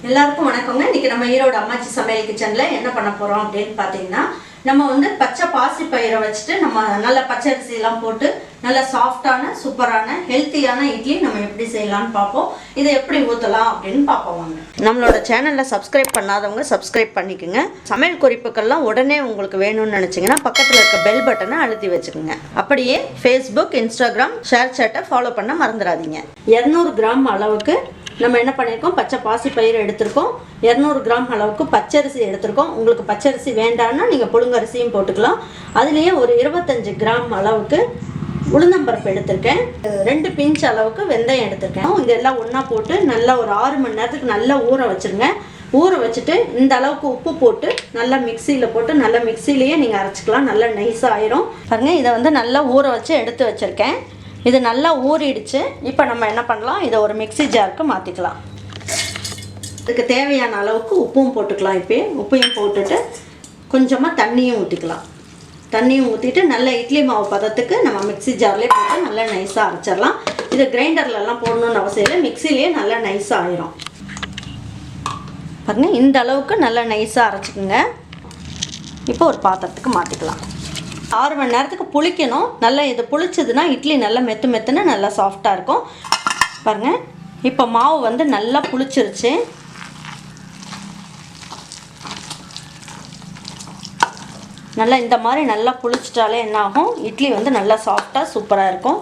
எல்லாருக்கும் வணக்கங்க. இன்னைக்கு நம்ம ஈரோடு அம்மாச்சி சமையல் கிச்சன்ல என்ன பண்ண போறோம் அப்படின்னு பாத்தீங்கன்னா, நம்ம வந்து பச்சை பாசி பயிரை வச்சுட்டு நம்ம நல்ல பச்சை அரிசி எல்லாம் போட்டு நல்ல சாஃப்டான சூப்பரான ஹெல்த்தியான இட்லி நம்ம எப்படி செய்யலாம்னு பார்ப்போம். இதை எப்படி ஊற்றலாம் அப்படின்னு பார்ப்போம். நம்மளோட சேனலில் சப்ஸ்கிரைப் பண்ணாதவங்க சப்ஸ்கிரைப் பண்ணிக்கோங்க. சமையல் குறிப்புகள்லாம் உடனே உங்களுக்கு வேணும்னு நினச்சிங்கன்னா பக்கத்தில் இருக்க பெல் பட்டனை அழுத்தி வச்சுக்கோங்க. அப்படியே ஃபேஸ்புக், இன்ஸ்டாகிராம், ஷேர் சேட்டை ஃபாலோ பண்ண மறந்துடாதீங்க. 200 கிராம் அளவுக்கு நம்ம என்ன பண்ணியிருக்கோம், பச்சை பாசி பயிர் எடுத்திருக்கோம். 200 கிராம் அளவுக்கு பச்சரிசி எடுத்திருக்கோம். உங்களுக்கு பச்சரிசி வேண்டான்னா நீங்கள் புழுங்கரிசியும் போட்டுக்கலாம். அதுலேயே ஒரு 25 கிராம் அளவுக்கு உளுந்தம்பருப்பு எடுத்திருக்கேன். 2 பிஞ்ச் அளவுக்கு வெந்தயம் எடுத்திருக்கேன். இதெல்லாம் ஒன்றா போட்டு நல்லா ஒரு 6 மணி நேரத்துக்கு நல்லா ஊற வச்சுருங்க. ஊற வச்சுட்டு இந்த அளவுக்கு உப்பு போட்டு நல்லா மிக்சியில் போட்டு நல்லா மிக்சிலேயே நீங்கள் அரைச்சிக்கலாம். நல்லா நைஸாக ஆயிரும். பாருங்கள், இதை வந்து நல்லா ஊற வச்சு எடுத்து வச்சுருக்கேன். இது நல்லா ஊறிடுச்சு. இப்போ நம்ம என்ன பண்ணலாம், இதை ஒரு மிக்சி ஜாருக்கு மாற்றிக்கலாம். இதுக்கு தேவையான அளவுக்கு உப்பும் போட்டுக்கலாம். இப்போ உப்பையும் போட்டுட்டு கொஞ்சமாக தண்ணியும் ஊற்றிக்கலாம். தண்ணியும் ஊற்றிட்டு நல்ல இட்லி மாவு பதத்துக்கு நம்ம மிக்சி ஜார்லேயே போட்டு நல்லா நைஸாக அரைச்சிடலாம். இது கிரைண்டர்லலாம் போடணுன்னு அவசியம் இல்லை, மிக்சிலேயே நல்லா நைஸாக ஆயிரும். பாருங்கள், இந்த அளவுக்கு நல்லா நைஸாக அரைச்சிக்கோங்க. இப்போ ஒரு பாத்திரத்துக்கு மாற்றிக்கலாம். 6 மணி நேரத்துக்கு புளிக்கணும். நல்லா இது புளிச்சதுன்னா இட்லி நல்லா மெத்துன்னு நல்லா சாஃப்டாக இருக்கும். பாருங்கள், இப்போ மாவு வந்து நல்லா புளிச்சிருச்சு. நல்லா இந்த மாதிரி நல்லா புளிச்சிட்டாலே என்ன ஆகும், இட்லி வந்து நல்லா சாஃப்டாக சூப்பராக இருக்கும்.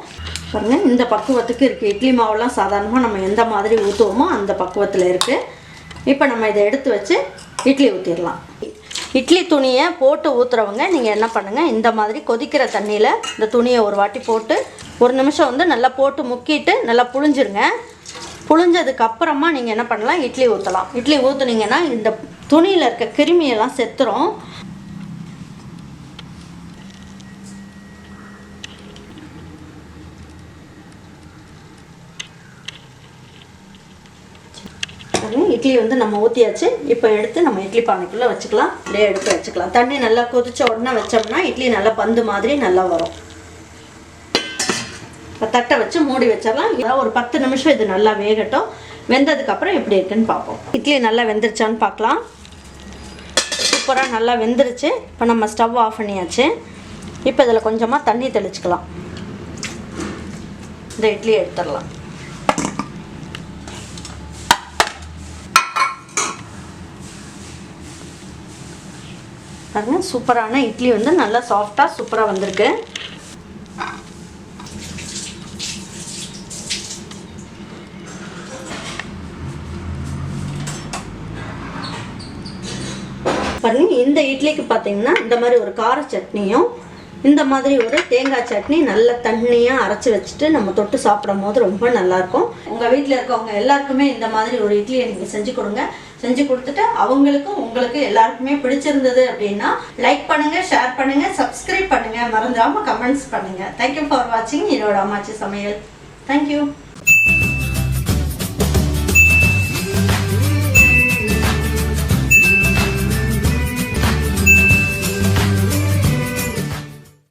பாருங்கள், இந்த பக்குவத்துக்கு இருக்குது. இட்லி மாவுலாம் சாதாரணமாக நம்ம எந்த மாதிரி ஊற்றுவோமோ அந்த பக்குவத்தில் இருக்குது. இப்போ நம்ம இதை எடுத்து வச்சு இட்லி ஊற்றிடலாம். இட்லி துணியை போட்டு ஊற்றுறவங்க நீங்கள் என்ன பண்ணுங்கள், இந்த மாதிரி கொதிக்கிற தண்ணியில் இந்த துணியை ஒரு வாட்டி போட்டு 1 நிமிஷம் வந்து நல்லா போட்டு முக்கிட்டு நல்லா புழிஞ்சிருங்க. புழிஞ்சதுக்கப்புறமா நீங்கள் என்ன பண்ணலாம், இட்லி ஊற்றலாம். இட்லி ஊற்றுனீங்கன்னா இந்த துணியில் இருக்க கிருமியெல்லாம் செத்துரும். இட்லி வந்து நம்ம ஊற்றியாச்சு. இப்போ எடுத்து நம்ம இட்லி பானைக்குள்ளே வச்சுக்கலாம். அப்படியே எடுத்து வச்சுக்கலாம். தண்ணி நல்லா கொதிச்ச உடனே வச்சோம்னா இட்லி நல்லா பந்து மாதிரி நல்லா வரும். இப்போ தட்டை வச்சு மூடி வச்சிடலாம். ஒரு 10 நிமிஷம் இது நல்லா வேகட்டும். வெந்ததுக்கப்புறம் எப்படி இருக்குன்னு பார்ப்போம். இட்லி நல்லா வெந்துருச்சான்னு பார்க்கலாம். சூப்பராக நல்லா வெந்துருச்சு. இப்போ நம்ம ஸ்டவ் ஆஃப் பண்ணியாச்சு. இப்போ இதில் கொஞ்சமாக தண்ணி தெளிச்சுக்கலாம். இந்த இட்லி எடுத்துடலாம். பாருங்க, சூப்பரான இட்லி வந்து நல்லா சாஃப்டாக சூப்பராக வந்திருக்கு. பாருங்க, இந்த இட்லிக்கு பார்த்தீங்கன்னா இந்த மாதிரி ஒரு கார சட்னியும் இந்த மாதிரி ஒரு தேங்காய் சட்னி நல்ல தண்ணியாக அரைச்சி வச்சுட்டு நம்ம தொட்டு சாப்பிடும் போது ரொம்ப நல்லாயிருக்கும். உங்கள் வீட்டில் இருக்கவங்க எல்லாருக்குமே இந்த மாதிரி ஒரு இட்லியை நீங்கள் செஞ்சு கொடுங்க. செஞ்சு கொடுத்துட்டு அவங்களுக்கும் உங்களுக்கு எல்லாருக்குமே பிடிச்சிருந்தது அப்படின்னா லைக் பண்ணுங்கள், ஷேர் பண்ணுங்கள், சப்ஸ்கிரைப் பண்ணுங்கள், மறந்துடாமல் கமெண்ட்ஸ் பண்ணுங்கள். தேங்க்யூ ஃபார் வாட்சிங் ஈரோடு அம்மாச்சி சமையல். தேங்க்யூ.